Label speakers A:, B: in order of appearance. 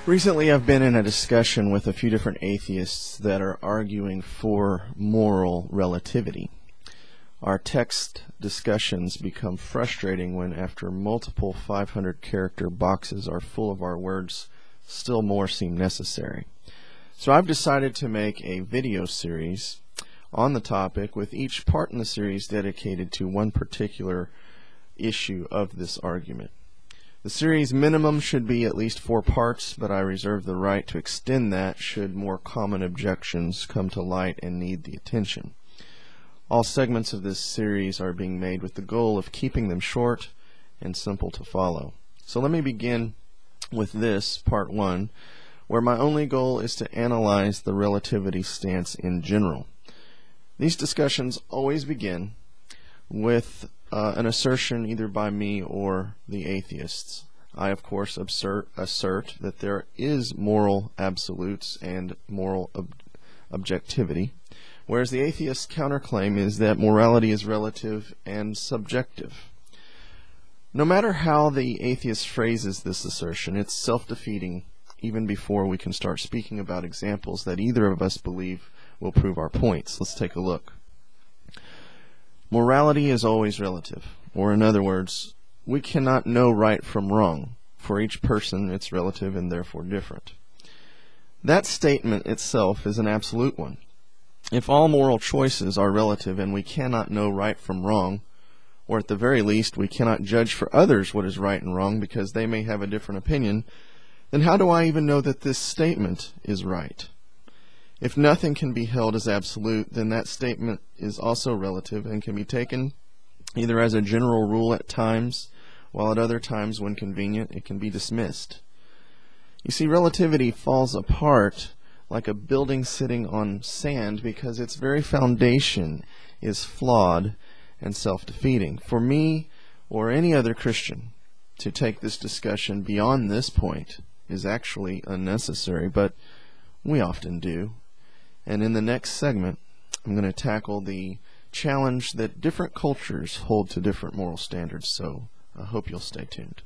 A: Recently I've been in a discussion with a few different atheists that are arguing for moral relativity. Our text discussions become frustrating when, after multiple 500-character boxes are full of our words, still more seem necessary. So I've decided to make a video series on the topic, with each part in the series dedicated to one particular issue of this argument. The series minimum should be at least 4 parts, but I reserve the right to extend that should more common objections come to light and need the attention. All segments of this series are being made with the goal of keeping them short and simple to follow. So let me begin with this, part 1, where my only goal is to analyze the relativity stance in general. These discussions always begin with an assertion either by me or the atheists. I, of course, assert that there is moral absolutes and moral objectivity, whereas the atheist's counterclaim is that morality is relative and subjective. No matter how the atheist phrases this assertion, it's self-defeating even before we can start speaking about examples that either of us believe will prove our points. Let's take a look. Morality is always relative, or in other words, we cannot know right from wrong. For each person, it's relative and therefore different. That statement itself is an absolute one. If all moral choices are relative and we cannot know right from wrong, or at the very least we cannot judge for others what is right and wrong because they may have a different opinion, then how do I even know that this statement is right? If nothing can be held as absolute, then that statement is also relative and can be taken either as a general rule at times, while at other times, when convenient, it can be dismissed. You see, relativity falls apart like a building sitting on sand because its very foundation is flawed and self-defeating. For me, or any other Christian, to take this discussion beyond this point is actually unnecessary, but we often do. And in the next segment, I'm going to tackle the challenge that different cultures hold to different moral standards, so I hope you'll stay tuned.